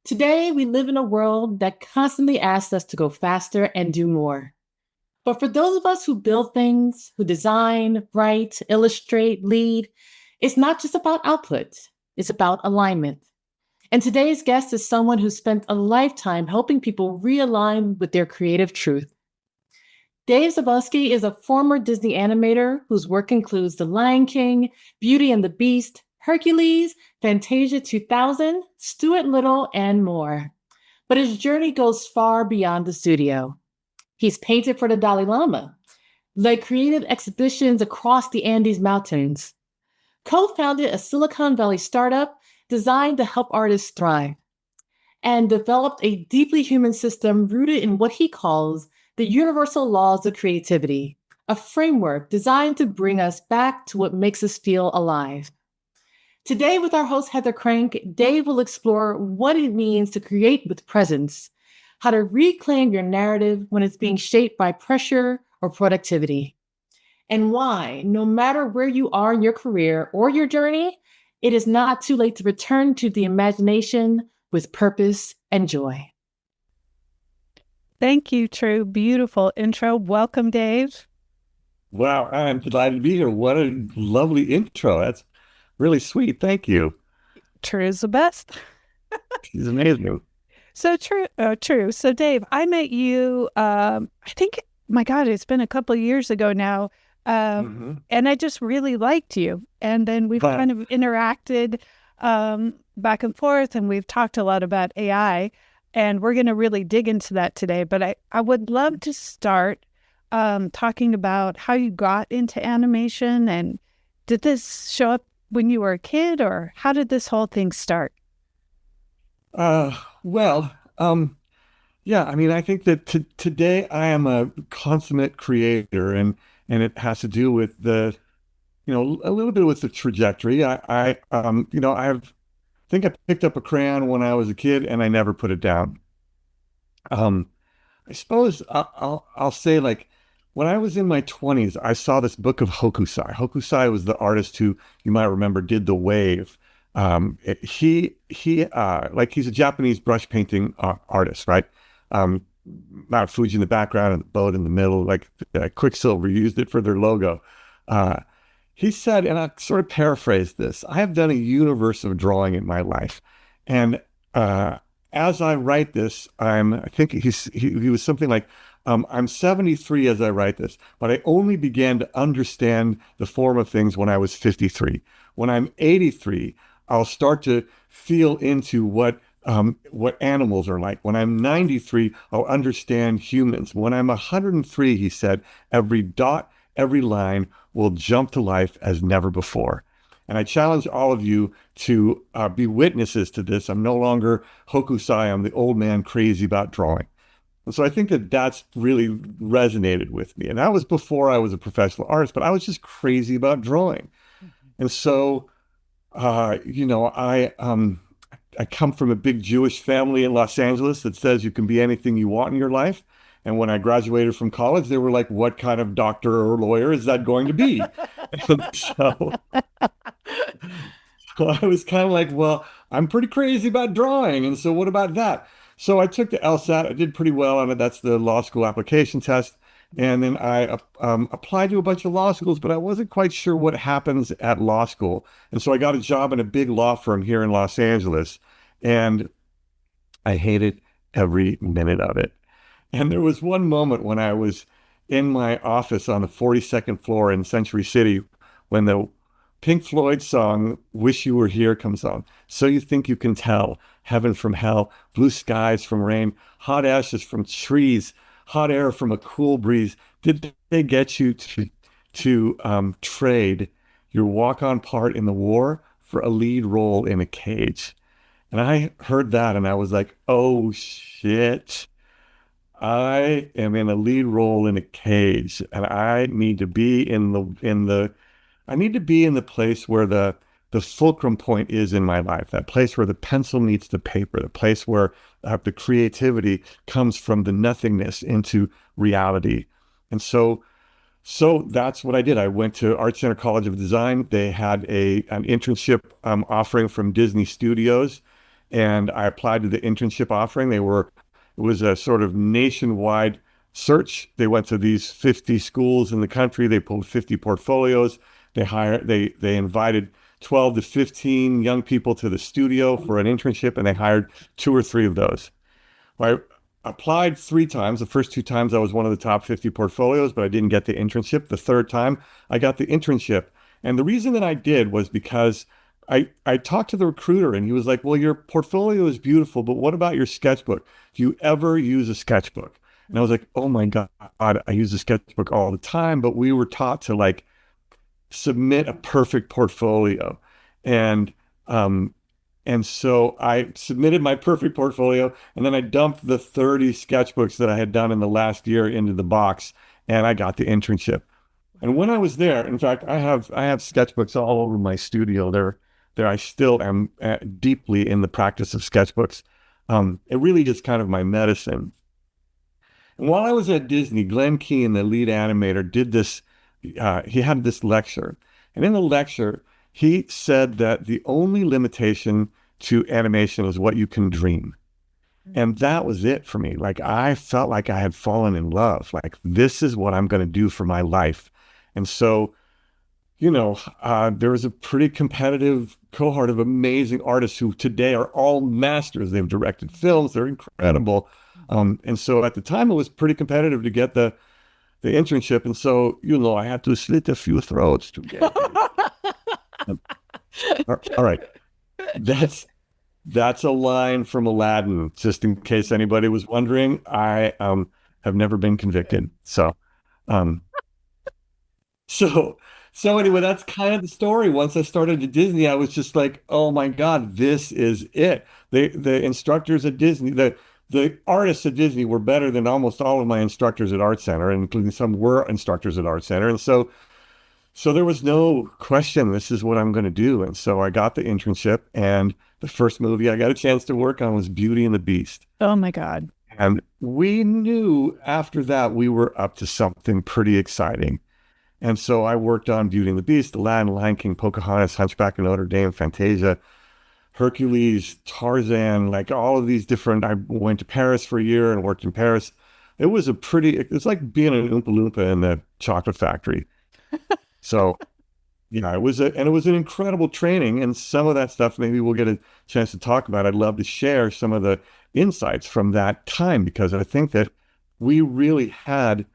Today, we live in a world that constantly asks us to go faster and do more. But for those of us who build things, who design, write, illustrate, lead, it's not just about output, it's about alignment. And today's guest is someone who spent a lifetime helping people realign with their creative truth. Dave Zaboski is a former Disney animator whose work includes The Lion King, Beauty and the Beast, Hercules, Fantasia 2000, Stuart Little, and more. But his journey goes far beyond the studio. He's painted for the Dalai Lama, led creative exhibitions across the Andes Mountains, co-founded a Silicon Valley startup designed to help artists thrive, and developed a deeply human system rooted in what he calls the universal laws of creativity, a framework designed to bring us back to what makes us feel alive. Today, with our host Heather Crank, Dave will explore what it means to create with presence, how to reclaim your narrative when it's being shaped by pressure or productivity, and why, no matter where you are in your career or your journey, it is not too late to return to the imagination with purpose and joy. Thank you, True. Beautiful intro. Welcome, Dave. Wow, I'm delighted to be here. What a lovely intro. That's really sweet. Thank you. True is the best. He's amazing. So true. So, Dave, I met you, I think, my God, it's been a couple of years ago now. And I just really liked you. And then we've kind of interacted back and forth, and we've talked a lot about AI. And we're going to really dig into that today. But I would love to start talking about how you got into animation. And did this show up when you were a kid, or how did this whole thing start? Well, yeah, I mean, I think that today I am a consummate creator, and it has to do with a little bit with the trajectory. I think I picked up a crayon when I was a kid, and I never put it down. I suppose I'll say, like, when I was in my 20s, I saw this book of Hokusai. Hokusai was the artist who, you might remember, did The Wave. He's a Japanese brush painting artist, right? Mount Fuji in the background and the boat in the middle, like Quicksilver used it for their logo. He said, and I sort of paraphrase this, I have done a universe of drawing in my life. And as I write this, I think he was something like, I'm 73 as I write this, but I only began to understand the form of things when I was 53. When I'm 83, I'll start to feel into what animals are like. When I'm 93, I'll understand humans. When I'm 103, he said, every dot, every line will jump to life as never before. And I challenge all of you to be witnesses to this. I'm no longer Hokusai. I'm the old man crazy about drawing. And so I think that that's really resonated with me. And that was before I was a professional artist, but I was just crazy about drawing. And so, I come from a big Jewish family in Los Angeles that says you can be anything you want in your life. And when I graduated from college, they were like, what kind of doctor or lawyer is that going to be? so, so I was kind of like, well, I'm pretty crazy about drawing. And so what about that? So I took the LSAT. I did pretty well on it. That's the law school application test. And then I applied to a bunch of law schools, but I wasn't quite sure what happens at law school. And so I got a job in a big law firm here in Los Angeles, and I hated every minute of it. And there was one moment when I was in my office on the 42nd floor in Century City when the Pink Floyd song, Wish You Were Here, comes on. So you think you can tell, heaven from hell, blue skies from rain, hot ashes from trees, hot air from a cool breeze. Did they get you to trade your walk-on part in the war for a lead role in a cage? And I heard that and I was like, oh shit. I am in a lead role in a cage, and I need to be in the place where the fulcrum point is in my life, that place where the pencil meets the paper, the place where the creativity comes from the nothingness into reality. And so that's what I did. I went to Art Center College of Design. They had an internship offering from Disney Studios. and I applied to the internship offering. It was a sort of nationwide search. They went to these 50 schools in the country. They pulled 50 portfolios. They invited 12 to 15 young people to the studio for an internship, and they hired 2 or 3 of those. Well, I applied 3 times. The first 2 times I was one of the top 50 portfolios, but I didn't get the internship. The third time I got the internship. And the reason that I did was because I talked to the recruiter, and he was like, well, your portfolio is beautiful, but what about your sketchbook? Do you ever use a sketchbook? And I was like, oh my God, I use a sketchbook all the time, but we were taught to like submit a perfect portfolio. And so I submitted my perfect portfolio, and then I dumped the 30 sketchbooks that I had done in the last year into the box, and I got the internship. And when I was there, in fact, I have sketchbooks all over my studio. I still am deeply in the practice of sketchbooks. It really is kind of my medicine. And while I was at Disney, Glenn Keane, the lead animator, did this. He had this lecture, and in the lecture, he said that the only limitation to animation is what you can dream. And that was it for me. Like, I felt like I had fallen in love. Like, this is what I'm going to do for my life. And so, there was a pretty competitive cohort of amazing artists who today are all masters. They've directed films. They're incredible. And so at the time, it was pretty competitive to get the internship. And so, I had to slit a few throats to get it. All right. That's a line from Aladdin, just in case anybody was wondering. I have never been convicted. So anyway, that's kind of the story. Once I started at Disney, I was just like, oh my God, this is it. The instructors at Disney, the artists at Disney were better than almost all of my instructors at Art Center, including some were instructors at Art Center. And so there was no question, this is what I'm going to do. And so I got the internship, and the first movie I got a chance to work on was Beauty and the Beast. Oh my God. And we knew after that we were up to something pretty exciting. And so I worked on Beauty and the Beast, Aladdin, Lion King, Pocahontas, Hunchback of Notre Dame, Fantasia, Hercules, Tarzan, like all of these different. I went to Paris for a year and worked in Paris. It's like being an Oompa Loompa in the chocolate factory. So, it was an incredible training, and some of that stuff maybe we'll get a chance to talk about. I'd love to share some of the insights from that time, because I think that we really had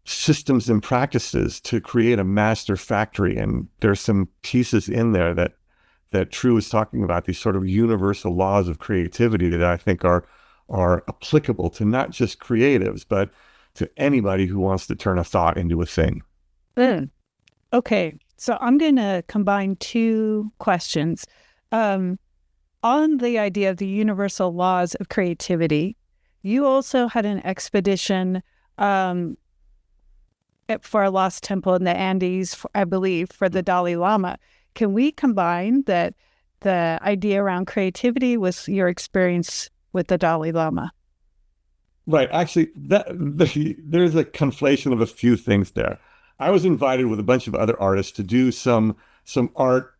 systems and practices to create a master factory. And there's some pieces in there that True is talking about, these sort of universal laws of creativity that I think are applicable to not just creatives, but to anybody who wants to turn a thought into a thing. Okay, so I'm going to combine 2 questions. On the idea of the universal laws of creativity, you also had an expedition for a lost temple in the Andes, I believe, for the Dalai Lama. Can we combine that the idea around creativity with your experience with the Dalai Lama? Right. Actually, there's a conflation of a few things there. I was invited with a bunch of other artists to do some art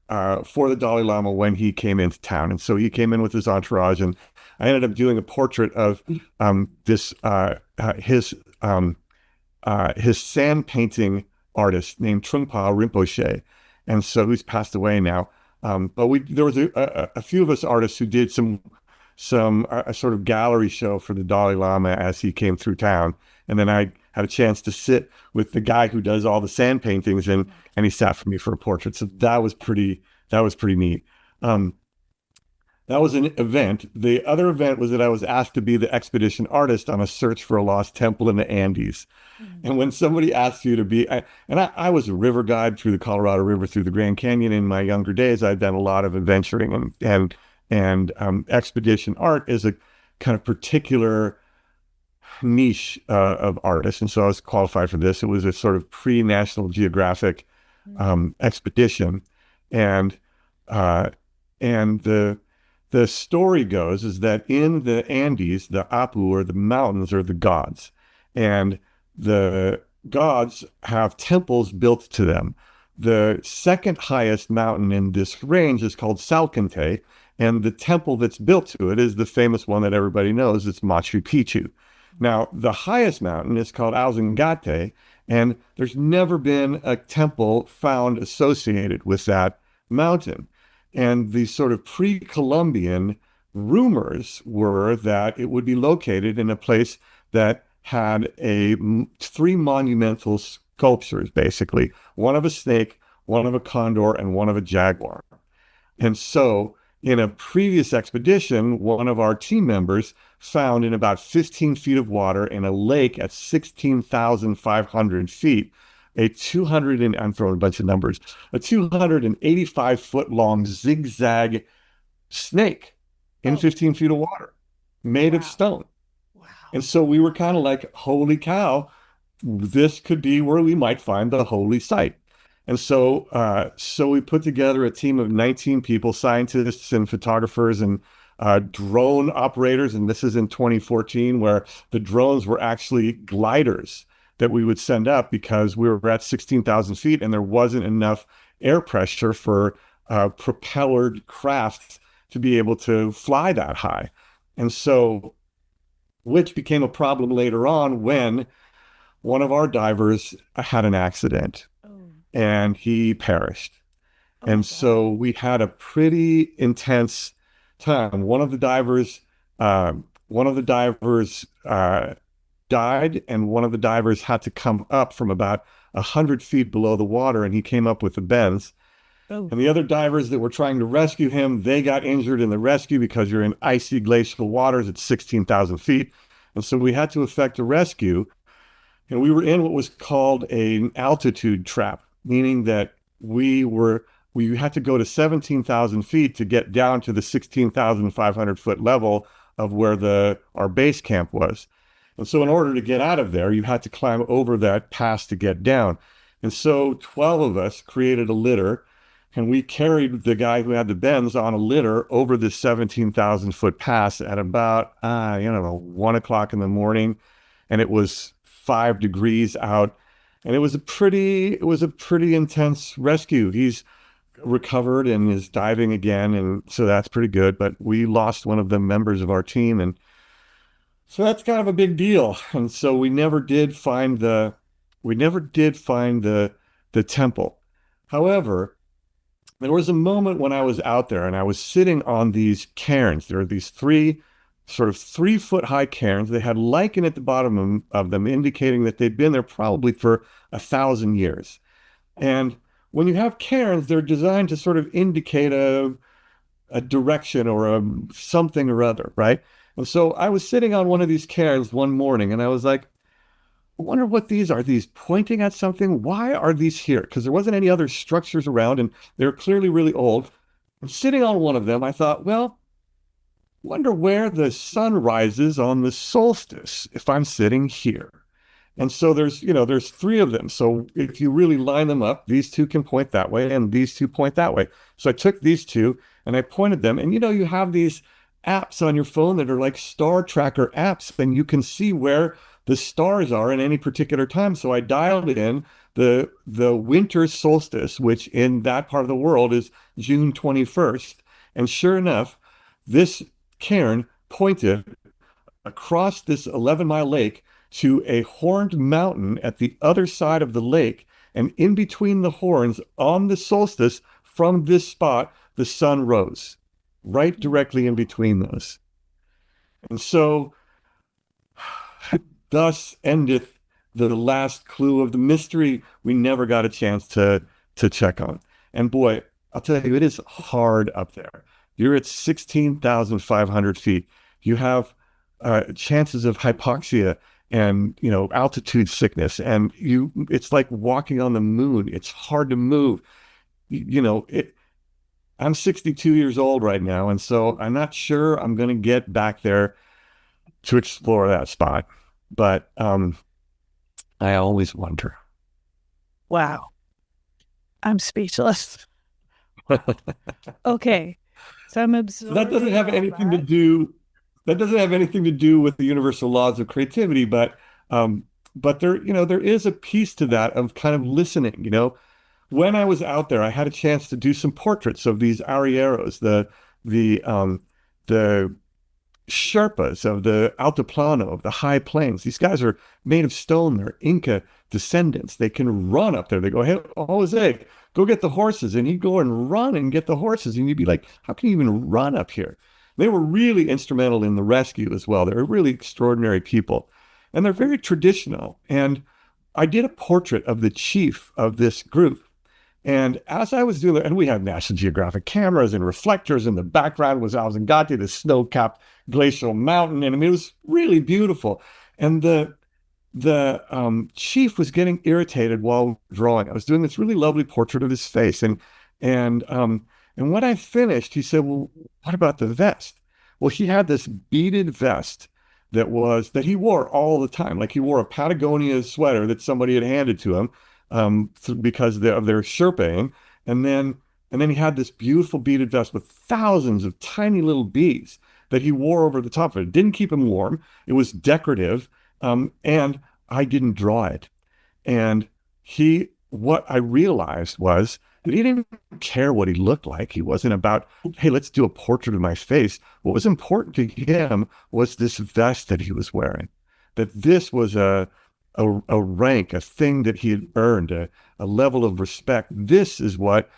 for the Dalai Lama when he came into town. And so he came in with his entourage, and I ended up doing a portrait of his sand painting artist named Trungpa Rinpoche. And so who's passed away now. But there was a few of us artists who did a sort of gallery show for the Dalai Lama as he came through town. And then I had a chance to sit with the guy who does all the sand paintings, and he sat for me for a portrait. So that was pretty neat. That was an event. The other event was that I was asked to be the expedition artist on a search for a lost temple in the Andes. Mm-hmm. And when somebody asks you to be, I was a river guide through the Colorado River, through the Grand Canyon in my younger days. I'd done a lot of adventuring, and expedition art is a kind of particular niche of artists. And so I was qualified for this. It was a sort of pre-National Geographic expedition. And the story goes is that in the Andes, the Apu, or the mountains, are the gods. And the gods have temples built to them. The second highest mountain in this range is called Salcante, And the temple that's built to it is the famous one that everybody knows. It's Machu Picchu. Now, the highest mountain is called Alzangate, and there's never been a temple found associated with that mountain. And the sort of pre-Columbian rumors were that it would be located in a place that had three monumental sculptures, basically, one of a snake, one of a condor, and one of a jaguar. And so in a previous expedition, one of our team members found in about 15 feet of water in a lake at 16,500 feet, I'm throwing a bunch of numbers, a 285 foot long zigzag snake in 15 feet of water made of stone. Wow. And so we were kind of like, holy cow, this could be where we might find the holy site. And so we put together a team of 19 people, scientists and photographers and drone operators. And this is in 2014, where the drones were actually gliders that we would send up because we were at 16,000 feet and there wasn't enough air pressure for propellered crafts to be able to fly that high. And so, which became a problem later on when one of our divers had an accident and he perished. And so we had a pretty intense time. One of the divers died, and one of the divers had to come up from about 100 feet below the water, and he came up with the bends. And the other divers that were trying to rescue him, they got injured in the rescue because you're in icy glacial waters at 16,000 feet. And so we had to effect a rescue. And we were in what was called an altitude trap, meaning that we had to go to 17,000 feet to get down to the 16,500 foot level of where our base camp was. And so in order to get out of there, you had to climb over that pass to get down. And so 12 of us created a litter, and we carried the guy who had the bends on a litter over this 17,000 foot pass at about, 1 o'clock in the morning. And it was 5 degrees out. And it was a pretty intense rescue. He's recovered and is diving again. And so that's pretty good. But we lost one of the members of our team. And so that's kind of a big deal. And so we never did find the temple. However, there was a moment when I was out there and I was sitting on these cairns. There are these 3 foot high cairns. They had lichen at the bottom of them, indicating that they'd been there probably for 1,000 years. And when you have cairns, they're designed to sort of indicate a direction or something or other, right? And so I was sitting on one of these cairns one morning and I was like, I wonder what these are. These pointing at something? Why are these here? Because there wasn't any other structures around and they were clearly really old. And sitting on one of them, I thought, well, wonder where the sun rises on the solstice if I'm sitting here. And so there's 3 of them. So if you really line them up, these 2 can point that way and these 2 point that way. So I took these 2 and I pointed them. And you have these apps on your phone that are like star tracker apps, and you can see where the stars are in any particular time. So I dialed in the winter solstice, which in that part of the world is June 21st. And sure enough, this cairn pointed across this 11-mile lake to a horned mountain at the other side of the lake. And in between the horns on the solstice, from this spot, the sun rose right directly in between those. And so thus endeth the last clue of the mystery we never got a chance to check on. And boy, I'll tell you, it is hard up there. You're at 16,500 feet. You have chances of hypoxia and, altitude sickness. And it's like walking on the moon. It's hard to move. I'm 62 years old right now. And so I'm not sure I'm going to get back there to explore that spot. But I always wonder. Wow. I'm speechless. Okay. So I'm absorbing. That doesn't have anything to do. That doesn't have anything to do with the universal laws of creativity, but there, there is a piece to that of kind of listening. When I was out there, I had a chance to do some portraits of these arrieros, the the Sherpas of the Altiplano, of the high plains. These guys are made of stone. They're Inca descendants. They can run up there. They go, hey, Jose, go get the horses. And he'd go and run and get the horses. And you'd be like, how can you even run up here? They were really instrumental in the rescue as well. They're really extraordinary people. And they're very traditional. And I did a portrait of the chief of this group. And as I was doing it, and we had National Geographic cameras and reflectors, and the background was Azangati, the snow-capped glacial mountain. And I mean, it was really beautiful. And the chief was getting irritated while drawing. I was doing this really lovely portrait of his face. And when I finished, he said, well, what about the vest? Well, he had this beaded vest that he wore all the time. Like he wore a Patagonia sweater that somebody had handed to him because of their Sherping. And then he had this beautiful beaded vest with thousands of tiny little beads that he wore over the top of it. It didn't keep him warm. It was decorative. And I didn't draw it. And what I realized was that he didn't care what he looked like. He wasn't about, hey, let's do a portrait of my face. What was important to him was this vest that he was wearing, that this was a rank, a thing that he had earned, a level of respect. This is what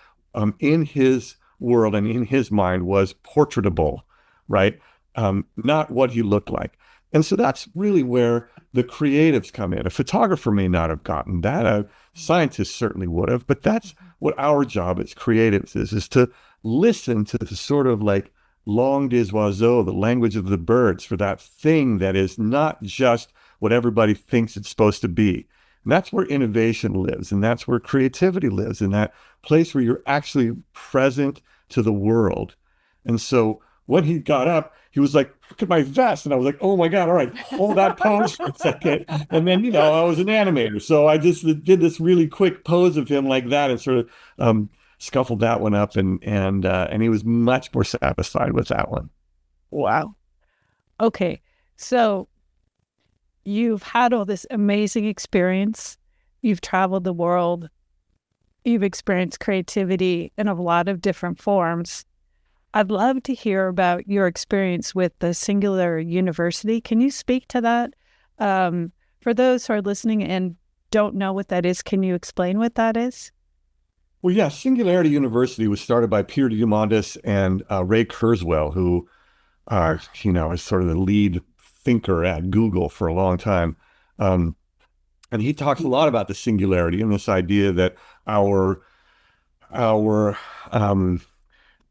in his world and in his mind was portraitable, right? Not what he looked like. And so that's really where the creatives come in. A photographer may not have gotten that. A scientist certainly would have, but that's what our job as creatives is to listen to the sort of like langue des oiseaux, the language of the birds, for that thing that is not just what everybody thinks it's supposed to be. And that's where innovation lives, and that's where creativity lives, in that place where you're actually present to the world. And so when he got up, he was like, look at my vest. And I was like, oh my God, all right, hold that pose for a second. And then, I was an animator. So I just did this really quick pose of him like that and sort of scuffled that one up. And he was much more satisfied with that one. Wow. Okay. So you've had all this amazing experience. You've traveled the world. You've experienced creativity in a lot of different forms. I'd love to hear about your experience with the Singular University. Can you speak to that? For those who are listening and don't know what that is, can you explain what that is? Well, yeah, Singularity University was started by Peter Diamandis and Ray Kurzweil, who, is sort of the lead thinker at Google for a long time. And he talks a lot about the singularity and this idea that our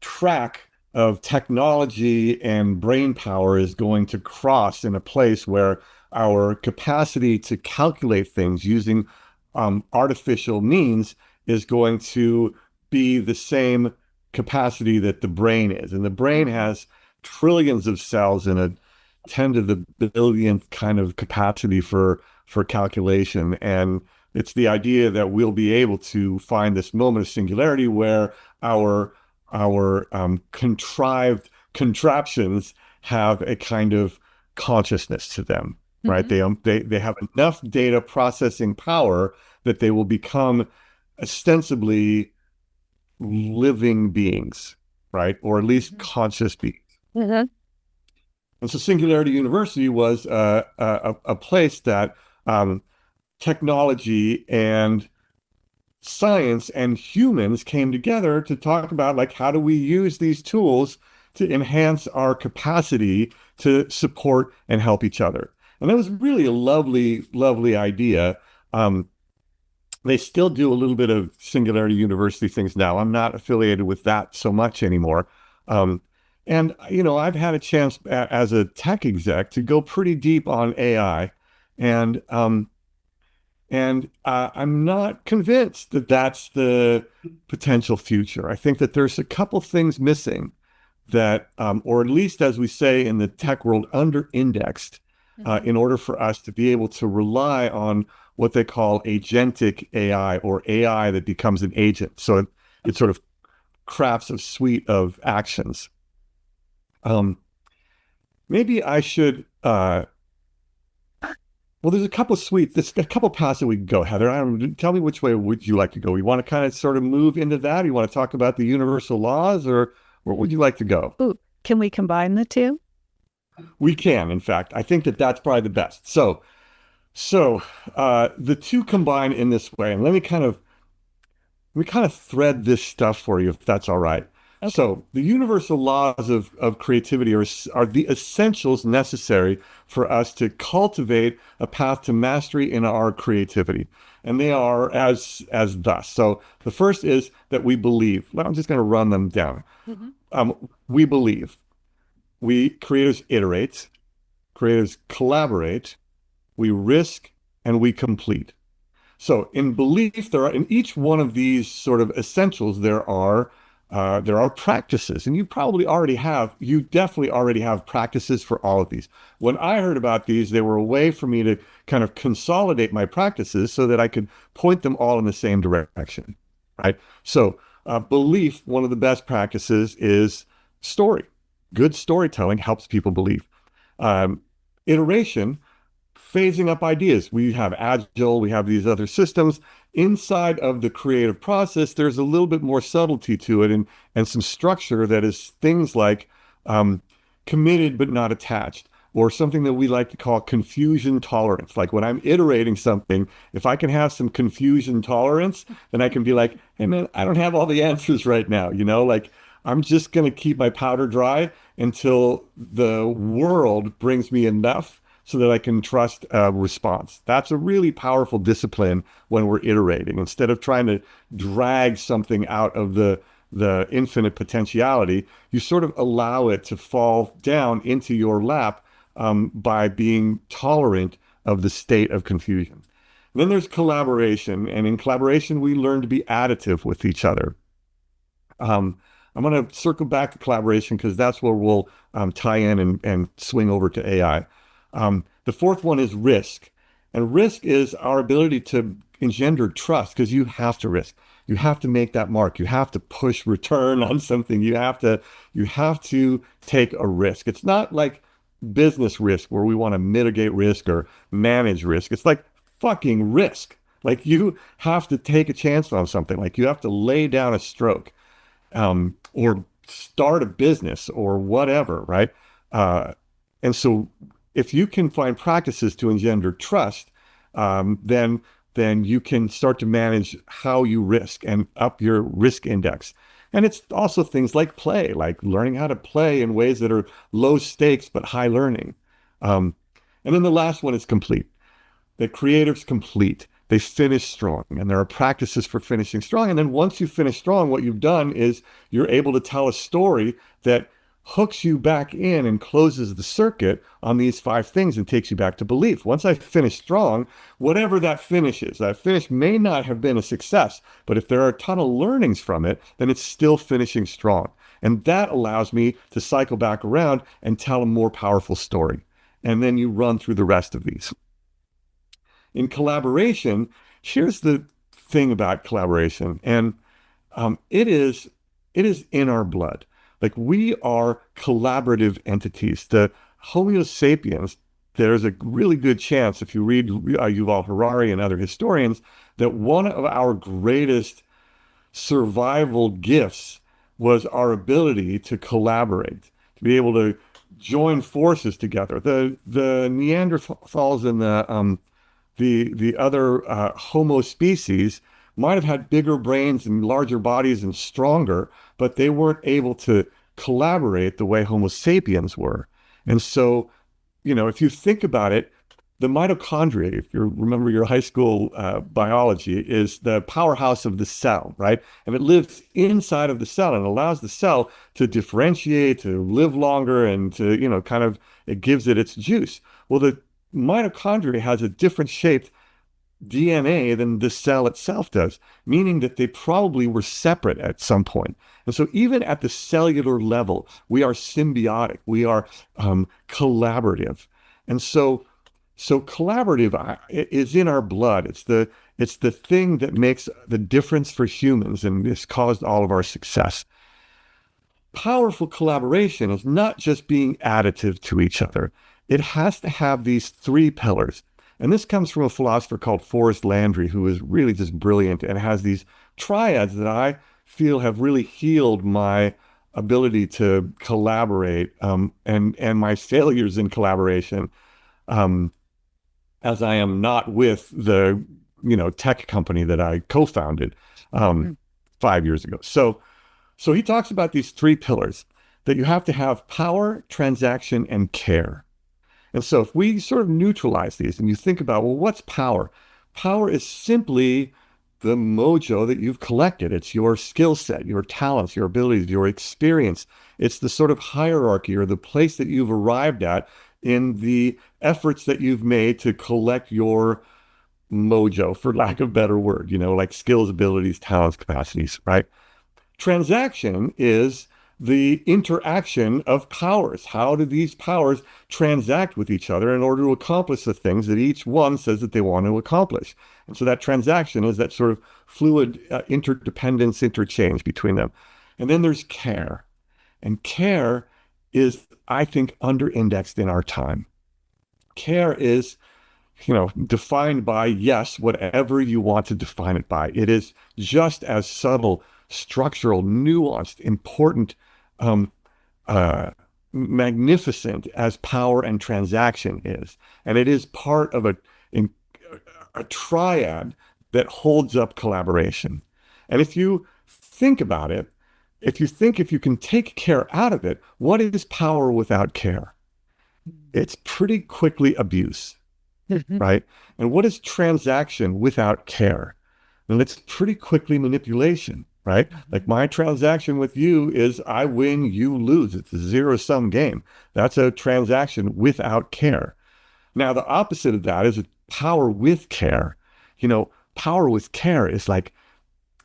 track of technology and brain power is going to cross in a place where our capacity to calculate things using artificial means is going to be the same capacity that the brain is. And the brain has trillions of cells in a 10 to the billionth kind of capacity for calculation. And it's the idea that we'll be able to find this moment of singularity where our contrived contraptions have a kind of consciousness to them, right? Mm-hmm. They have enough data processing power that they will become ostensibly living beings, right? Or at least conscious beings. Mm-hmm. And so Singularity University was a place that technology and science and humans came together to talk about, like, how do we use these tools to enhance our capacity to support and help each other. And that was really a lovely, lovely idea. They still do a little bit of Singularity University things now. I'm not affiliated with that so much anymore. And, I've had a chance as a tech exec to go pretty deep on AI. And I'm not convinced that that's the potential future. I think that there's a couple things missing that, or at least as we say in the tech world, under-indexed in order for us to be able to rely on what they call agentic AI, or AI that becomes an agent. So it sort of crafts a suite of actions. Maybe I should... Well, there's a couple paths that we can go, Heather. Tell me which way would you like to go? You want to kind of sort of move into that? You want to talk about the universal laws, or Where would you like to go? Ooh, can we combine the two? We can, in fact. I think that that's probably the best. So the two combine in this way, and let me kind of thread this stuff for you, if that's all right. Okay. So the universal laws of creativity are the essentials necessary for us to cultivate a path to mastery in our creativity. And they are as thus. So the first is that we believe. I'm just going to run them down. We believe. We creators iterate, creators collaborate, we risk, and we complete. So in belief, in each one of these sort of essentials, there are practices, and you definitely already have practices for all of these. When I heard about these, they were a way for me to kind of consolidate my practices so that I could point them all in the same direction, right? So belief, one of the best practices is story. Good storytelling helps people believe. Iteration, phasing up ideas. We have Agile, we have these other systems. Inside of the creative process, there's a little bit more subtlety to it and some structure that is things like committed but not attached, or something that we like to call confusion tolerance. Like when I'm iterating something, if I can have some confusion tolerance, then I can be like, hey man, I don't have all the answers right now. Like I'm just going to keep my powder dry until the world brings me enough so that I can trust a response. That's a really powerful discipline when we're iterating. Instead of trying to drag something out of the infinite potentiality, you sort of allow it to fall down into your lap by being tolerant of the state of confusion. And then there's collaboration. And in collaboration, we learn to be additive with each other. I'm going to circle back to collaboration because that's where we'll tie in and swing over to AI. The fourth one is risk. And risk is our ability to engender trust, because you have to risk. You have to make that mark. You have to push return on something. You have to take a risk. It's not like business risk where we want to mitigate risk or manage risk. It's like fucking risk. Like you have to take a chance on something. Like you have to lay down a stroke, or start a business or whatever, right? And so if you can find practices to engender trust, then you can start to manage how you risk and up your risk index. And it's also things like play, like learning how to play in ways that are low stakes but high learning. And then the last one is complete. The creatives complete. They finish strong, and there are practices for finishing strong. And then once you finish strong, what you've done is you're able to tell a story that hooks you back in and closes the circuit on these 5 things and takes you back to belief. Once I finish strong, whatever that finish is, that finish may not have been a success, but if there are a ton of learnings from it, then it's still finishing strong. And that allows me to cycle back around and tell a more powerful story. And then you run through the rest of these. In collaboration, here's the thing about collaboration, and it is in our blood. Like we are collaborative entities. The Homo sapiens, there's a really good chance, if you read Yuval Harari and other historians, that one of our greatest survival gifts was our ability to collaborate, to be able to join forces together. The Neanderthals and the other Homo species might have had bigger brains and larger bodies and stronger, but they weren't able to collaborate the way Homo sapiens were. And so, if you think about it, the mitochondria, if you remember your high school biology, is the powerhouse of the cell, right? And it lives inside of the cell and allows the cell to differentiate, to live longer, and to, it gives it its juice. Well, the mitochondria has a different shaped DNA than the cell itself does, meaning that they probably were separate at some point. And so even at the cellular level, we are symbiotic, we are collaborative. And so collaborative is in our blood. It's the thing that makes the difference for humans, and this caused all of our success. Powerful collaboration is not just being additive to each other. It has to have these 3 pillars. And this comes from a philosopher called Forrest Landry, who is really just brilliant and has these triads that I feel have really healed my ability to collaborate, and my failures in collaboration, as I am not with the tech company that I co-founded 5 years ago. So he talks about these three pillars that you have to have: power, transaction, and care. And so if we sort of neutralize these and you think about, well, what's power? Power is simply the mojo that you've collected. It's your skill set, your talents, your abilities, your experience. It's the sort of hierarchy or the place that you've arrived at in the efforts that you've made to collect your mojo, for lack of a better word, like skills, abilities, talents, capacities, right? Transaction is the interaction of powers. How do these powers transact with each other in order to accomplish the things that each one says that they want to accomplish? And so that transaction is that sort of fluid interdependence, interchange between them. And then there's care. And care is, I think, under-indexed in our time. Care is, defined by, yes, whatever you want to define it by. It is just as subtle, structural, nuanced, important, magnificent as power and transaction is. And it is part of a triad that holds up collaboration. And if you think about it, if you can take care out of it, what is power without care? It's pretty quickly abuse, right? And what is transaction without care? And it's pretty quickly manipulation, right? Like my transaction with you is I win, you lose. It's a zero-sum game. That's a transaction without care. Now, the opposite of that is power with care. Power with care is like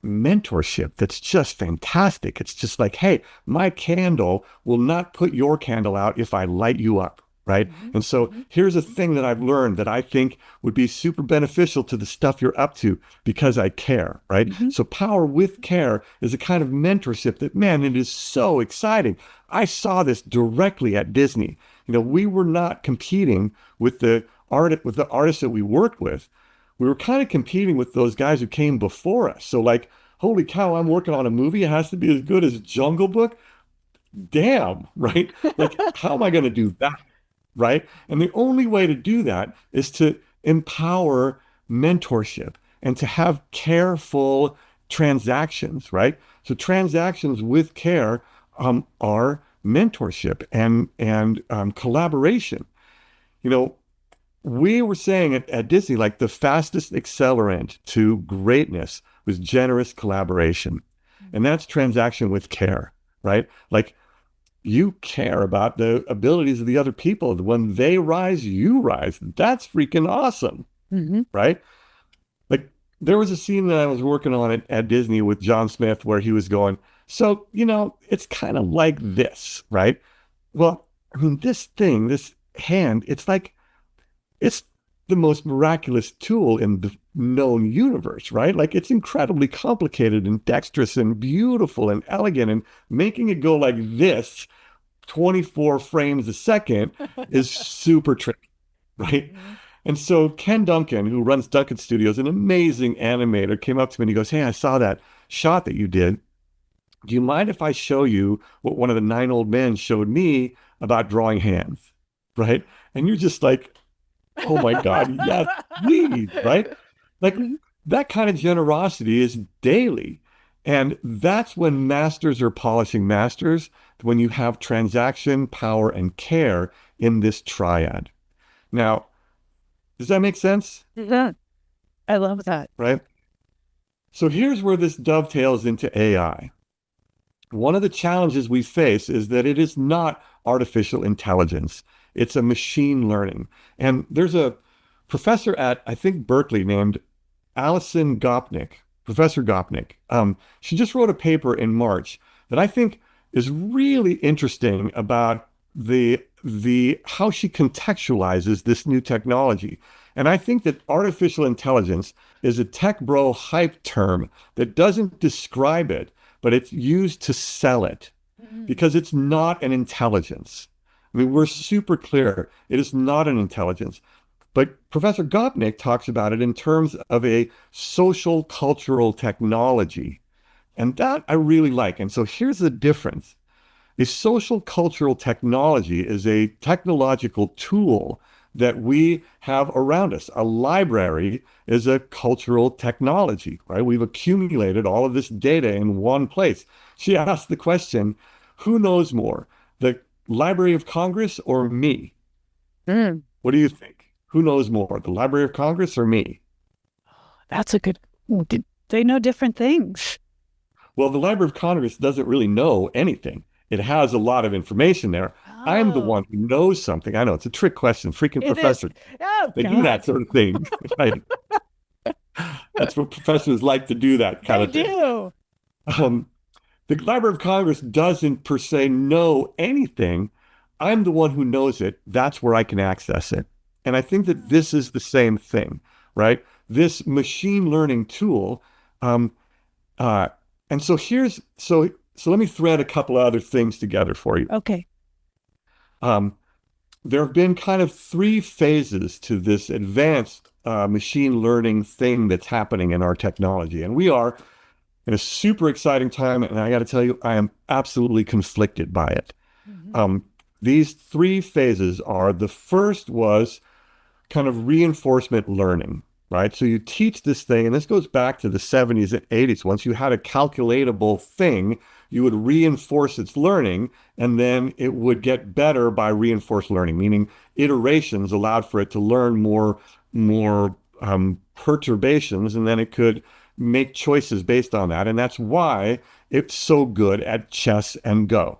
mentorship that's just fantastic. It's just like, hey, my candle will not put your candle out if I light you up, right? And so here's a thing that I've learned that I think would be super beneficial to the stuff you're up to because I care, right? So power with care is a kind of mentorship that, man, it is so exciting. I saw this directly at Disney. We were not competing with the artists that we worked with. We were kind of competing with those guys who came before us. So like, holy cow, I'm working on a movie. It has to be as good as Jungle Book. Damn, right? Like, how am I going to do that? Right? And the only way to do that is to empower mentorship and to have careful transactions, right? So transactions with care are mentorship and collaboration. We were saying at Disney, like the fastest accelerant to greatness was generous collaboration. And that's transaction with care, right? Like you care about the abilities of the other people. When they rise, you rise. That's freaking awesome, right? Like there was a scene that I was working on at Disney with John Smith where he was going, so, it's kind of like this, right? Well, I mean, this hand, it's the most miraculous tool in the known universe, right? Like it's incredibly complicated and dexterous and beautiful and elegant, and making it go like this 24 frames a second is super tricky, right? And so Ken Duncan, who runs Duncan Studios, an amazing animator, came up to me and he goes, hey, I saw that shot that you did. Do you mind if I show you what one of the 9 old men showed me about drawing hands, right? And you're just like, oh my God, yes, please, right? Like that kind of generosity is daily. And that's when masters are polishing masters, when you have transaction, power, and care in this triad. Now, does that make sense? Yeah, I love that. Right? So here's where this dovetails into AI. One of the challenges we face is that it is not artificial intelligence. It's a machine learning. And there's a professor at, I think, Berkeley named Alison Gopnik, Professor Gopnik. She just wrote a paper in March that I think is really interesting about the how she contextualizes this new technology. And I think that artificial intelligence is a tech bro hype term that doesn't describe it, but it's used to sell it because it's not an intelligence. I mean, we're super clear. It is not an intelligence. But Professor Gopnik talks about it in terms of a social cultural technology. And that I really like. And so here's the difference. A social cultural technology is a technological tool that we have around us. A library is a cultural technology, right? We've accumulated all of this data in one place. She asked the question, who knows more, the Library of Congress or me? What do you think? Who knows more, the Library of Congress or me? That's a good, they know different things. Well, the Library of Congress doesn't really know anything. It has a lot of information there. I'm the one who knows something. I know it's a trick question. Freaking professor. They do that sort of thing. Right? That's what professors like to do, that kind of thing. They do. The Library of Congress doesn't per se know anything. I'm the one who knows it. That's where I can access it. And I think that this is the same thing, right? This machine learning tool. And so so let me thread a couple of other things together for you. Okay. There have been kind of three phases to this advanced machine learning thing that's happening in our technology. And we are in a super exciting time. And I got to tell you, I am absolutely conflicted by it. These three phases are, the first was kind of reinforcement learning, right? So you teach this thing, and this goes back to the 70s and 80s. Once you had a calculatable thing, you would reinforce its learning, and then it would get better by reinforced learning, meaning iterations allowed for it to learn more perturbations, and then it could make choices based on that. And that's why it's so good at chess and Go,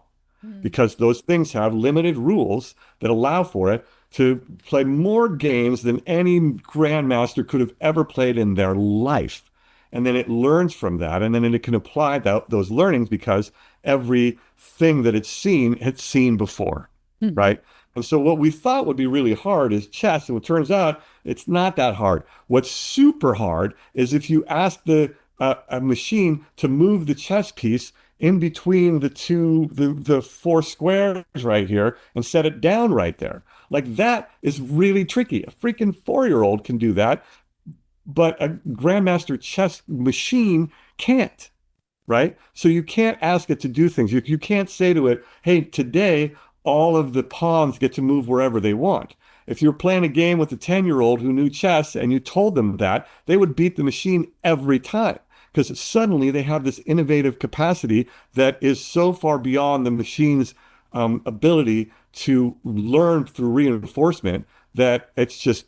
because those things have limited rules that allow for it to play more games than any grandmaster could have ever played in their life. And then it learns from that, and then it can apply those learnings because everything that it's seen before, right? And so what we thought would be really hard is chess, and it turns out it's not that hard. What's super hard is if you ask a machine to move the chess piece in between the four squares right here and set it down right there. Like, that is really tricky. A freaking 4-year-old can do that, but a grandmaster chess machine can't, right? So you can't ask it to do things. You can't say to it, hey, today all of the pawns get to move wherever they want. If you're playing a game with a 10-year-old who knew chess and you told them that, they would beat the machine every time, because suddenly they have this innovative capacity that is so far beyond the machine's ability to learn through reinforcement that it's just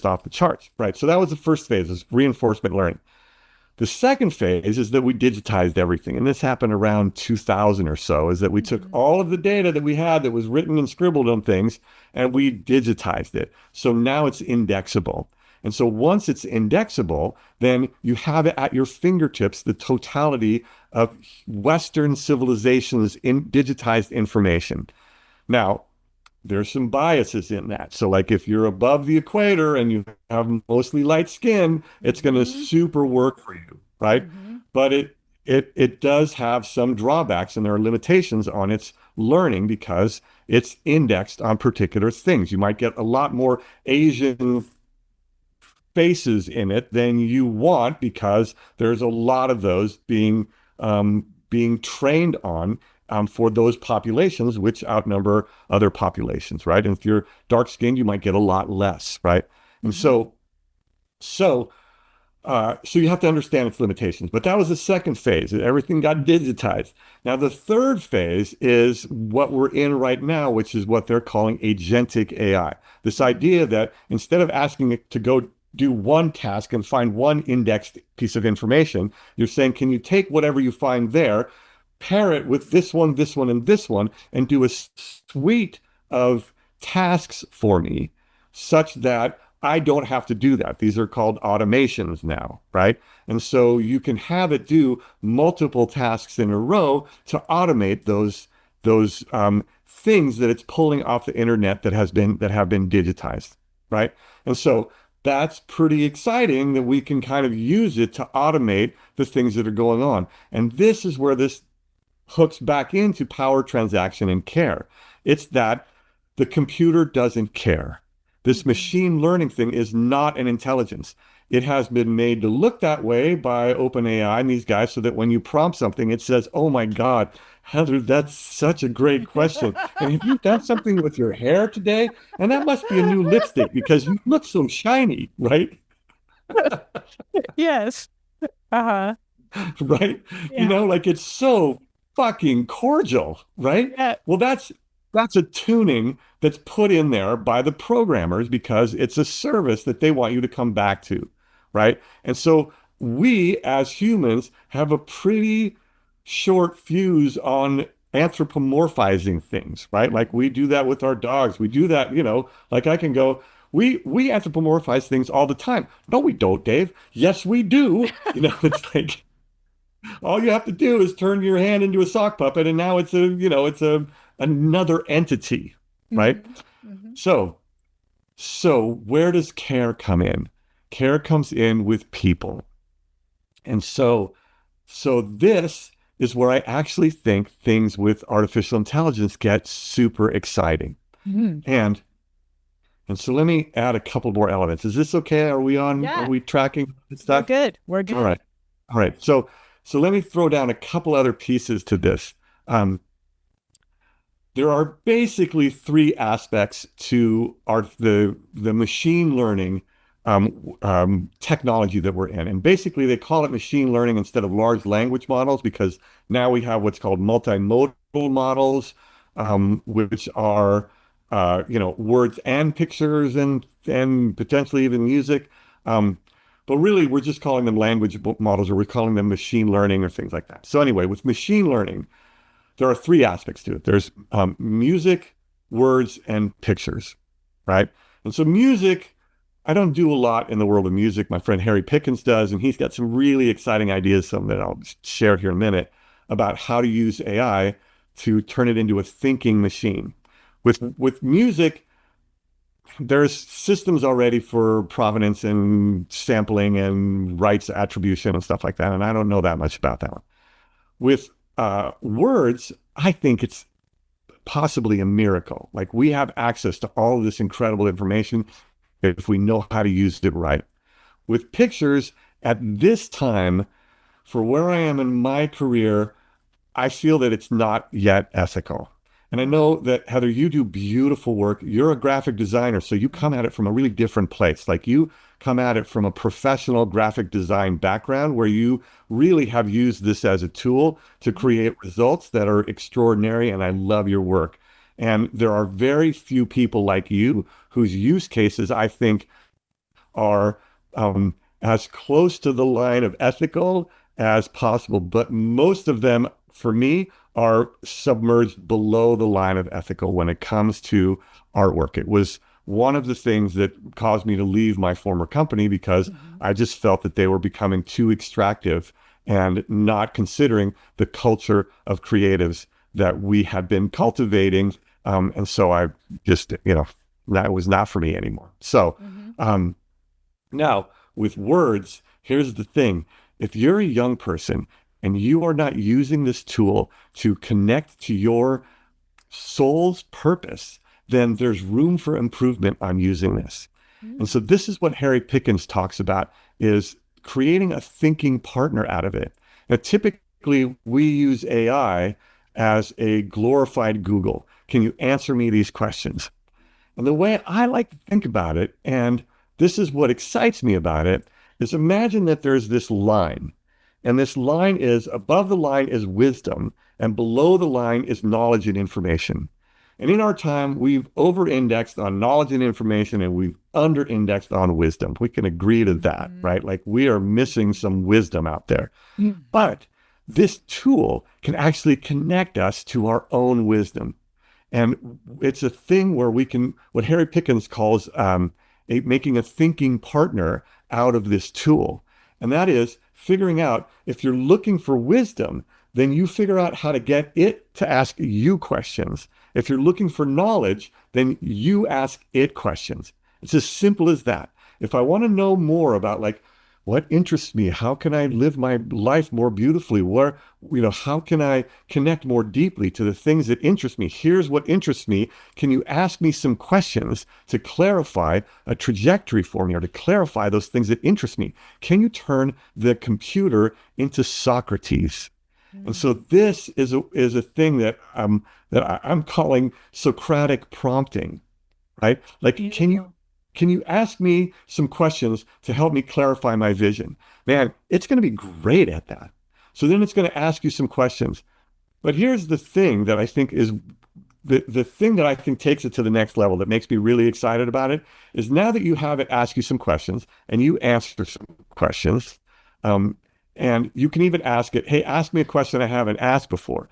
off the charts, right? So that was the first phase, is reinforcement learning. The second phase is that we digitized everything. And this happened around 2000 or so, is that we took all of the data that we had that was written and scribbled on things, and we digitized it. So now it's indexable. And so once it's indexable, then you have it at your fingertips, the totality of Western civilization's digitized information. Now, there's some biases in that. So like, if you're above the equator and you have mostly light skin, it's going to super work for you, right? But it does have some drawbacks, and there are limitations on its learning because it's indexed on particular things. You might get a lot more Asian faces in it than you want, because there's a lot of those being trained on for those populations, which outnumber other populations, right? And if you're dark-skinned, you might get a lot less, right? And so you have to understand its limitations. But that was the second phase. Everything got digitized. Now, the third phase is what we're in right now, which is what they're calling agentic AI. This idea that instead of asking it to go do one task and find one indexed piece of information, you're saying, can you take whatever you find there, pair it with this one, and this one, and do a suite of tasks for me such that I don't have to do that. These are called automations now, right? And so you can have it do multiple tasks in a row to automate those things that it's pulling off the internet that have been digitized, right? And so that's pretty exciting that we can kind of use it to automate the things that are going on. And this is where this hooks back into power, transaction, and care. It's that the computer doesn't care. This machine learning thing is not an intelligence. It has been made to look that way by OpenAI and these guys, so that when you prompt something, it says, oh my God, Heather, that's such a great question. And have you done something with your hair today? And that must be a new lipstick because you look so shiny, right? Yes. Uh-huh. Right? You Yeah. know, like it's so fucking cordial, right? Yeah. Well, that's a tuning that's put in there by the programmers because it's a service that they want you to come back to, right? And so we as humans have a pretty short fuse on anthropomorphizing things, right? Like we do that with our dogs. We do that, you know, like I can go, we anthropomorphize things all the time. No, we don't, Dave. Yes, we do. You know, it's like all you have to do is turn your hand into a sock puppet, and now it's a, you know, it's a another entity, right? Mhm. Mhm. So, so where does care come in? Care comes in with people, and so this is where I actually think things with artificial intelligence get super exciting, Mhm. and so let me add a couple more elements. Is this okay? Are we on? Are Yeah. we tracking this We're stuff? good. We're All good. right. All right. So let me throw down a couple other pieces to this. Um, there are basically three aspects to the machine learning technology that we're in, and basically they call it machine learning instead of large language models because now we have what's called multimodal models, which are you know, words and pictures and potentially even music. But really, we're just calling them language models, or we're calling them machine learning or things like that. So anyway, with machine learning, there are three aspects to it. There's music, words, and pictures, right? And so music, I don't do a lot in the world of music. My friend Harry Pickens does, and he's got some really exciting ideas, some that I'll share here in a minute, about how to use AI to turn it into a thinking machine. With music, there's systems already for provenance and sampling and rights attribution and stuff like that, and I don't know that much about that one. With words, I think it's possibly a miracle. Like we have access to all of this incredible information if we know how to use it right. With pictures, at this time, for where I am in my career, I feel that it's not yet ethical. And I know that, Heather, you do beautiful work. You're a graphic designer, so you come at it from a really different place. Like you come at it from a professional graphic design background where you really have used this as a tool to create results that are extraordinary. And I love your work. And there are very few people like you whose use cases I think are as close to the line of ethical as possible. But most of them, for me, are submerged below the line of ethical when it comes to artwork. It was one of the things that caused me to leave my former company because I just felt that they were becoming too extractive and not considering the culture of creatives that we had been cultivating. And so I just, you know, that was not for me anymore. So, now, with words, here's the thing. If you're a young person and you are not using this tool to connect to your soul's purpose, then there's room for improvement on using this. And so this is what Harry Pickens talks about, is creating a thinking partner out of it. Now, typically we use AI as a glorified Google. Can you answer me these questions? And the way I like to think about it, and this is what excites me about it, is imagine that there's this line. And this line is, above the line is wisdom, and below the line is knowledge and information. And in our time, we've over-indexed on knowledge and information, and we've under-indexed on wisdom. We can agree to that, right? Like we are missing some wisdom out there. But this tool can actually connect us to our own wisdom. And it's a thing where we can, what Harry Pickens calls making a thinking partner out of this tool. And that is figuring out, if you're looking for wisdom, then you figure out how to get it to ask you questions. If you're looking for knowledge, then you ask it questions. It's as simple as that. If I want to know more about like what interests me, how can I live my life more beautifully, where, you know, how can I connect more deeply to the things that interest me? Here's what interests me. Can you ask me some questions to clarify a trajectory for me, or to clarify those things that interest me? Can you turn the computer into Socrates? And so this is a thing that I'm calling Socratic prompting, right? Like, Beautiful. can you ask me some questions to help me clarify my vision? Man, it's going to be great at that. So then it's going to ask you some questions. But here's the thing that I think is the thing that I think takes it to the next level that makes me really excited about it is now that you have it ask you some questions and you answer some questions, and you can even ask it, hey, ask me a question I haven't asked before.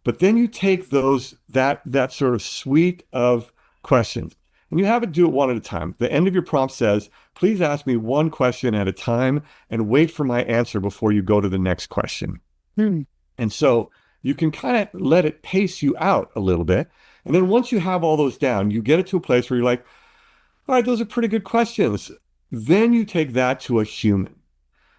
But then you take that sort of suite of questions and you have it do it one at a time. The end of your prompt says, please ask me one question at a time and wait for my answer before you go to the next question. And so you can kind of let it pace you out a little bit. And then once you have all those down, you get it to a place where you're like, all right, those are pretty good questions. Then you take that to a human,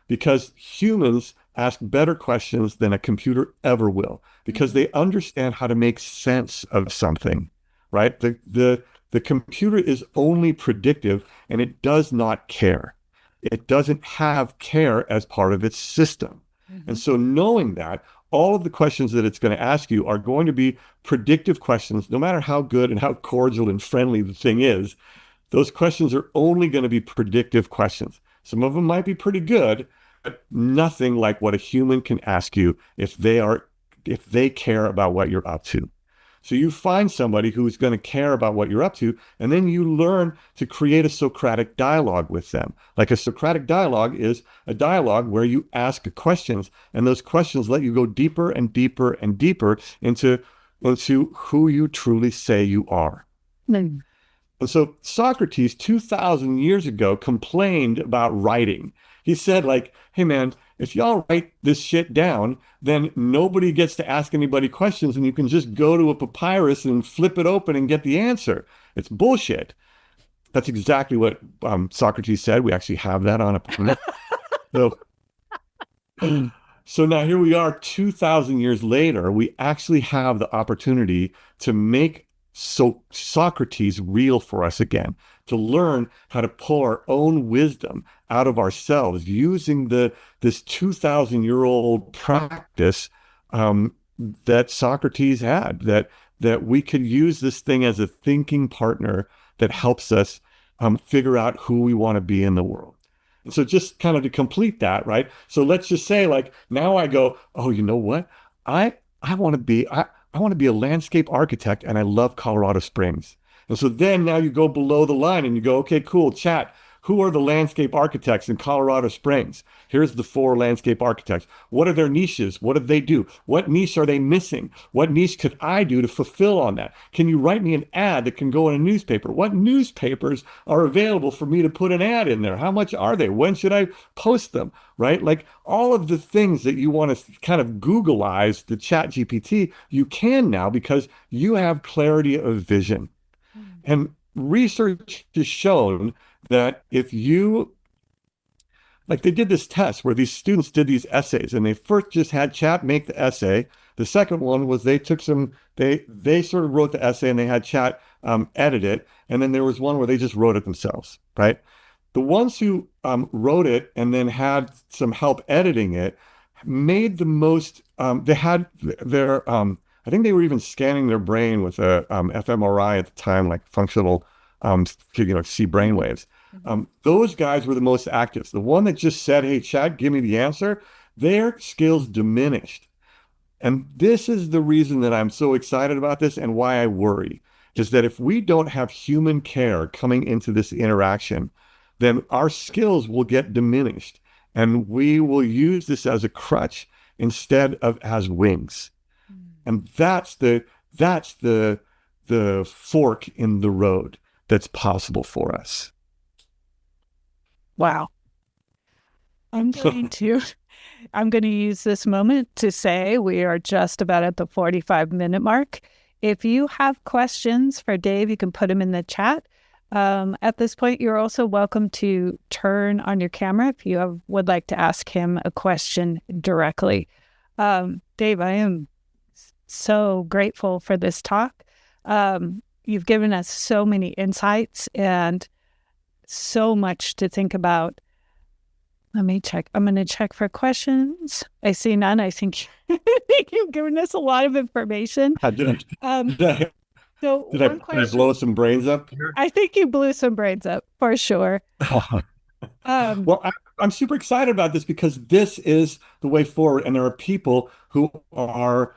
because humans ask better questions than a computer ever will, because they understand how to make sense of something, right? The computer is only predictive and it does not care. It doesn't have care as part of its system. And so knowing that, all of the questions that it's going to ask you are going to be predictive questions, no matter how good and how cordial and friendly the thing is. Those questions are only going to be predictive questions. Some of them might be pretty good, but nothing like what a human can ask you if they care about what you're up to. So you find somebody who's going to care about what you're up to, and then you learn to create a Socratic dialogue with them. Like a Socratic dialogue is a dialogue where you ask questions, and those questions let you go deeper and deeper and deeper into who you truly say you are. And so Socrates, 2,000 years ago, complained about writing. He said, like, hey, man, if y'all write this shit down, then nobody gets to ask anybody questions and you can just go to a papyrus and flip it open and get the answer. It's bullshit. That's exactly what Socrates said. We actually have that on a So now here we are 2,000 years later, we actually have the opportunity to make Socrates real for us again, to learn how to pull our own wisdom out of ourselves using this 2,000-year-old practice that Socrates had, that we could use this thing as a thinking partner that helps us figure out who we want to be in the world. And so just kind of to complete that, right? So let's just say, like, now I go, oh, you know what? I want to be a landscape architect, and I love Colorado Springs. And so then now you go below the line and you go, okay, cool, chat. Who are the landscape architects in Colorado Springs? Here's the 4 landscape architects. What are their niches? What do they do? What niche are they missing? What niche could I do to fulfill on that? Can you write me an ad that can go in a newspaper? What newspapers are available for me to put an ad in there? How much are they? When should I post them? Right? Like all of the things that you want to kind of Googleize the Chat GPT, you can now because you have clarity of vision. And research has shown that if you, like they did this test where these students did these essays and they first just had chat make the essay. The second one was they took they sort of wrote the essay and they had chat edit it. And then there was one where they just wrote it themselves, right? The ones who wrote it and then had some help editing it made the most, they had their, I think they were even scanning their brain with a fMRI at the time, like functional, see brainwaves. Those guys were the most active. The one that just said, hey, chat, give me the answer, their skills diminished. And this is the reason that I'm so excited about this and why I worry, is that if we don't have human care coming into this interaction, then our skills will get diminished and we will use this as a crutch instead of as wings. And that's the fork in the road that's possible for us. Wow. I'm going to use this moment to say we are just about at the 45-minute mark. If you have questions for Dave, you can put them in the chat. At this point, you're also welcome to turn on your camera if you would like to ask him a question directly. Dave, I am so grateful for this talk. You've given us so many insights and so much to think about. Let me check. I'm going to check for questions. I see none. I think you've given us a lot of information. Did Um, I, so did I, one did I question. blow some brains up here? I think you blew some brains up for sure. Um, Well, I'm super excited about this because this is the way forward, and there are people who are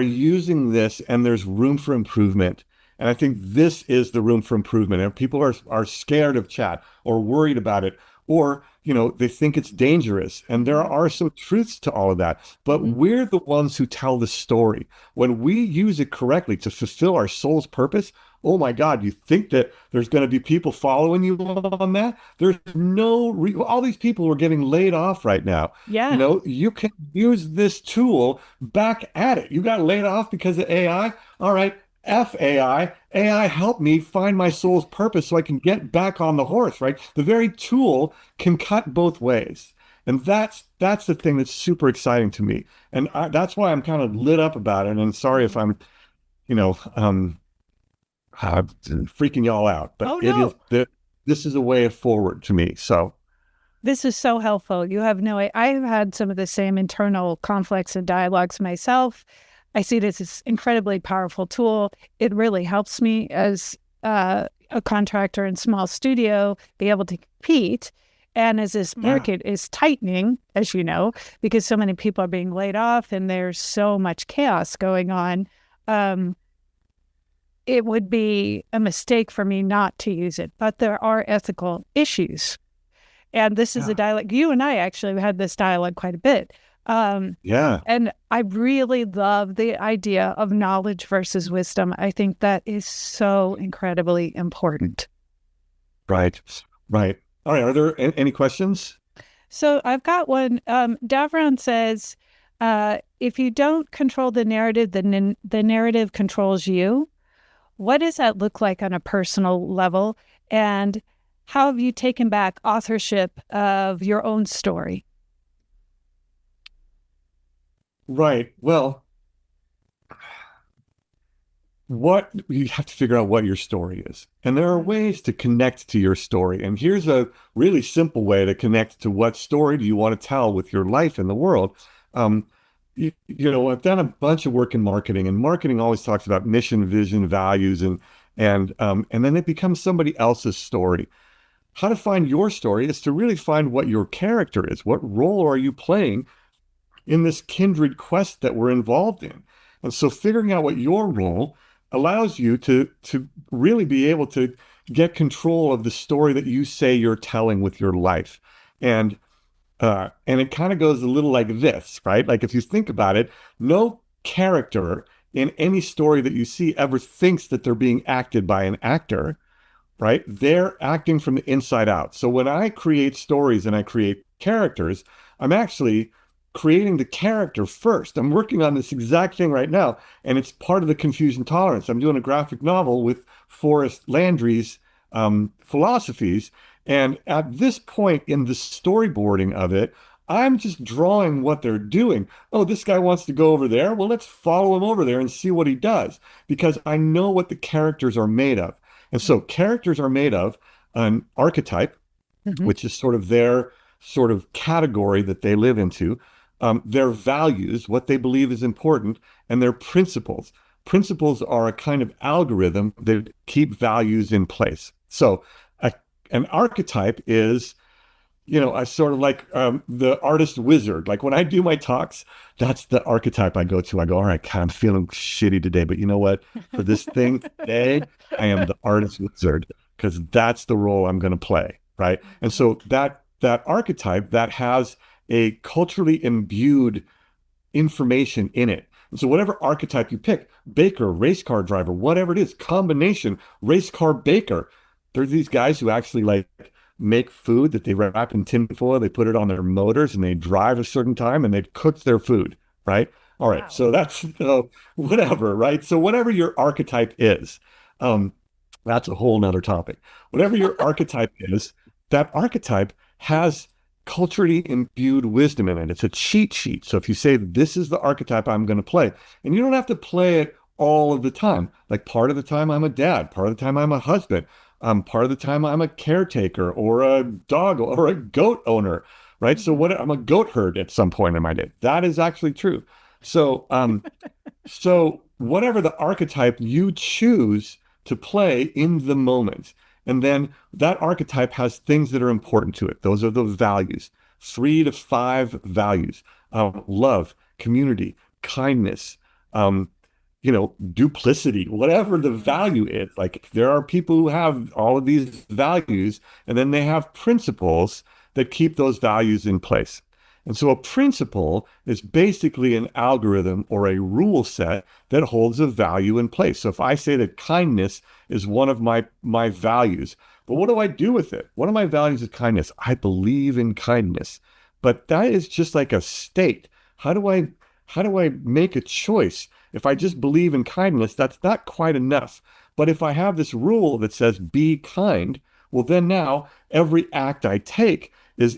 using this, and there's room for improvement. And I think this is the room for improvement. And people are scared of chat or worried about it, or they think it's dangerous. And there are some truths to all of that. But we're the ones who tell the story. When we use it correctly to fulfill our soul's purpose, oh my God, you think that there's going to be people following you on that? There's all these people who are getting laid off right now. yeah. You can use this tool back at it. You got laid off because of AI. All right. F AI. AI helped me find my soul's purpose so I can get back on the horse, right? The very tool can cut both ways. And that's the thing that's super exciting to me. And that's why I'm kind of lit up about it. And sorry if I'm, you know, freaking y'all out, but Oh, no. this is a way forward to me. So This is so helpful. You have no idea. I've had some of the same internal conflicts and dialogues myself. I see this as an incredibly powerful tool. It really helps me as a contractor in small studio be able to compete. And as this market is tightening, as you know, because so many people are being laid off and there's so much chaos going on, it would be a mistake for me not to use it. But there are ethical issues. And this is a dialogue. You and I actually have had this dialogue quite a bit. And I really love the idea of knowledge versus wisdom. I think that is so incredibly important. Right. All right. Are there any questions? So I've got one. Davron says, if you don't control the narrative, the narrative controls you. What does that look like on a personal level? And how have you taken back authorship of your own story? Right. Well, you have to figure out what your story is. And there are ways to connect to your story. And here's a really simple way to connect to what story do you want to tell with your life in the world. I've done a bunch of work in marketing, and marketing always talks about mission, vision, values, and then it becomes somebody else's story. How to find your story is to really find what your character is. What role are you playing in this kindred quest that we're involved in? And so figuring out what your role allows you to really be able to get control of the story that you say you're telling with your life. And it kind of goes a little like this, right? Like if you think about it, no character in any story that you see ever thinks that they're being acted by an actor, right? They're acting from the inside out. So when I create stories and I create characters, I'm actually creating the character first. I'm working on this exact thing right now, and it's part of the confusion tolerance. I'm doing a graphic novel with Forrest Landry's philosophies. And at this point in the storyboarding of it, I'm just drawing what they're doing. Oh, this guy wants to go over there. Well, let's follow him over there and see what he does, because I know what the characters are made of. And so characters are made of an archetype, which is sort of their sort of category that they live into, their values, what they believe is important, and their principles. Principles are a kind of algorithm that keep values in place. So an archetype is, I sort of like the artist wizard. Like when I do my talks, that's the archetype I go to. I go, all right, God, I'm feeling shitty today, but you know what? For this thing today, I am the artist wizard, because that's the role I'm going to play, right? And so that archetype that has a culturally imbued information in it. And so whatever archetype you pick, baker, race car driver, whatever it is, combination, race car baker, there's these guys who actually like make food that they wrap in tinfoil, they put it on their motors, and they drive a certain time and they cook their food, right? All right. Wow. So that's whatever, right? So whatever your archetype is, that's a whole nother topic. Whatever your archetype is, that archetype has culturally imbued wisdom in it. It's a cheat sheet. So if you say, this is the archetype I'm going to play, and you don't have to play it all of the time. Like part of the time I'm a dad, part of the time I'm a husband. Part of the time I'm a caretaker or a dog or a goat owner, right? So I'm a goat herd at some point in my day. That is actually true. So, so whatever the archetype you choose to play in the moment, and then that archetype has things that are important to it. Those are the values, 3 to 5 values: love, community, kindness, duplicity, whatever the value is. Like there are people who have all of these values, and then they have principles that keep those values in place. And so a principle is basically an algorithm or a rule set that holds a value in place. So if I say that kindness is one of my values, but what do I do with it? One of my values is kindness. I believe in kindness, but that is just like a state. How do I make a choice? If I just believe in kindness, that's not quite enough. But if I have this rule that says be kind, well, then now every act I take is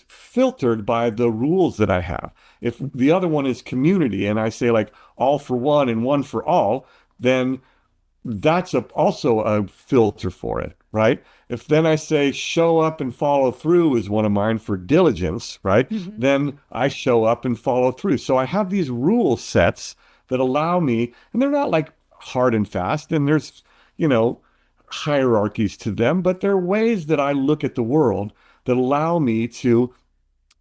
filtered by the rules that I have. If the other one is community and I say like all for one and one for all, then that's also a filter for it, right? If then I say show up and follow through is one of mine for diligence, right? Then I show up and follow through. So I have these rule sets that allow me, and they're not like hard and fast, and there's, hierarchies to them, but they're ways that I look at the world that allow me to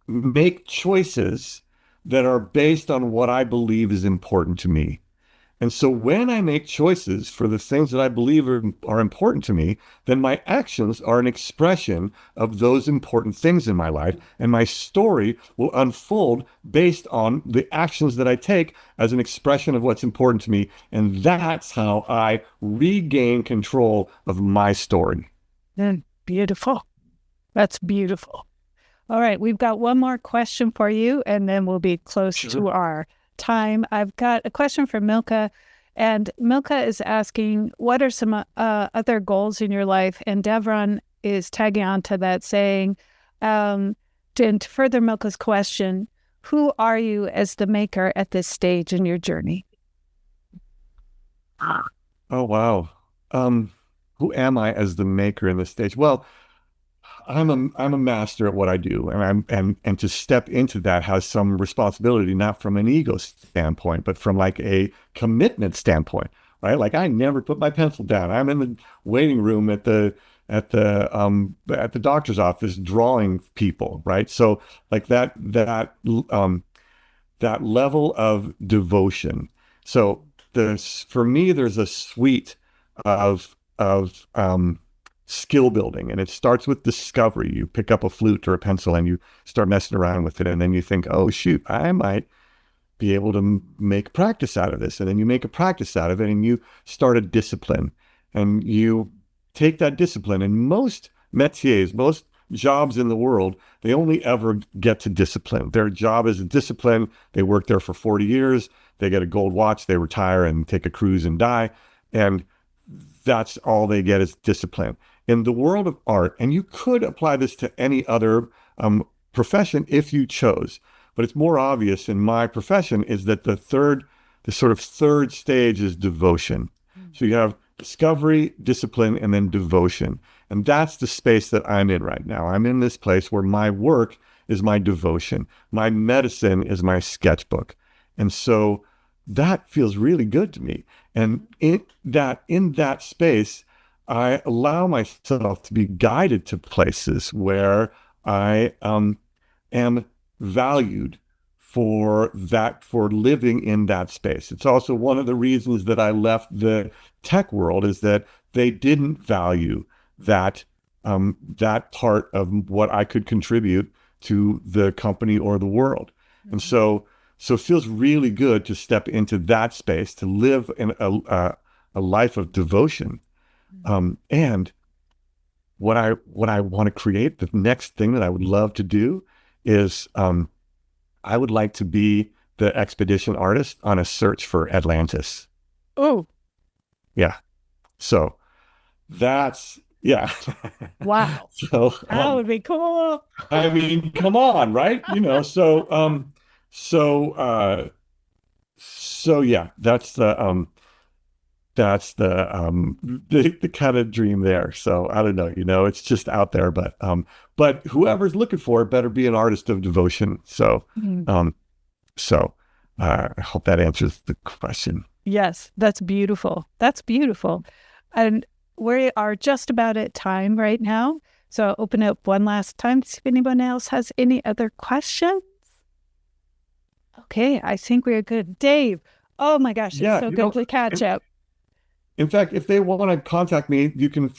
make choices that are based on what I believe is important to me. And so when I make choices for the things that I believe are important to me, then my actions are an expression of those important things in my life. And my story will unfold based on the actions that I take as an expression of what's important to me. And that's how I regain control of my story. Beautiful. That's beautiful. All right. We've got one more question for you, and then we'll be close to our time. I've got a question from Milka, and Milka is asking, what are some other goals in your life? And Devron is tagging on to that, saying, to further Milka's question, who are you as the maker at this stage in your journey? Oh, wow. Who am I as the maker in this stage? Well, I'm a master at what I do, and to step into that has some responsibility, not from an ego standpoint, but from like a commitment standpoint, right? Like I never put my pencil down. I'm in the waiting room at the doctor's office drawing people, right? So like that level of devotion. So for me, there's a suite of skill building, and it starts with discovery. You pick up a flute or a pencil and you start messing around with it, and then you think, oh shoot, I might be able to make practice out of this. And then you make a practice out of it, and you start a discipline, and you take that discipline. And most métiers, most jobs in the world, they only ever get to discipline. Their job is a discipline. They work there for 40 years. They get a gold watch. They retire and take a cruise and die. And that's all they get is discipline. In the world of art, and you could apply this to any other profession if you chose, but it's more obvious in my profession, is that the sort of third stage is devotion. So you have discovery, discipline, and then devotion. And that's the space that I'm in right now. I'm in this place where my work is my devotion. My medicine is my sketchbook. And so that feels really good to me. And in that space, I allow myself to be guided to places where I am valued for living in that space. It's also one of the reasons that I left the tech world, is that they didn't value that part of what I could contribute to the company or the world. And so it feels really good to step into that space, to live in a life of devotion. And what I want to create, the next thing that I would love to do is I would like to be the expedition artist on a search for Atlantis. Oh. Yeah. So that's, yeah. Wow. So that would be cool. I mean, come on, right? So yeah, that's the that's the kind of dream there. So I don't know, it's just out there, but whoever's looking for it better be an artist of devotion. So, I hope that answers the question. Yes, that's beautiful. That's beautiful. And we are just about at time right now. So I'll open up one last time to see if anyone else has any other questions. Okay, I think we're good. Dave, oh my gosh, it's so good to catch up. In fact, if they want to contact me, you can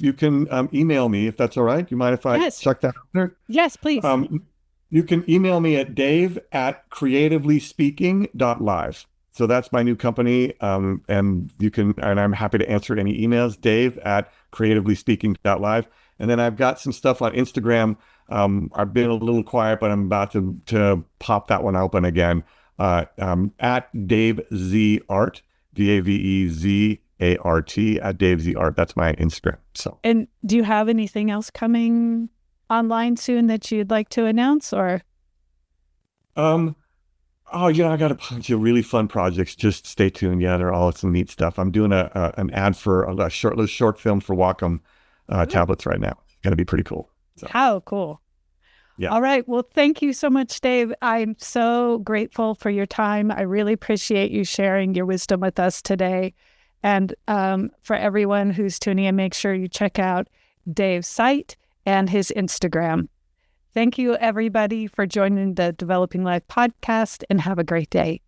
email me if that's all right. You mind if I check that out there? Yes, please. You can email me at dave@creatively-speaking.live. So that's my new company. And I'm happy to answer any emails, dave@creatively-speaking.live. And then I've got some stuff on Instagram. I've been a little quiet, but I'm about to pop that one open again. At Dave Z Art, DAVEZART, at Dave Z Art. That's my Instagram. So. And do you have anything else coming online soon that you'd like to announce, or? I got a bunch of really fun projects. Just stay tuned. Yeah, they're all some neat stuff. I'm doing an ad for a short film for Wacom tablets right now. It's going to be pretty cool. So. How cool. Yeah. All right. Well, thank you so much, Dave. I'm so grateful for your time. I really appreciate you sharing your wisdom with us today. And for everyone who's tuning in, make sure you check out Dave's site and his Instagram. Thank you, everybody, for joining the Developing Life podcast, and have a great day.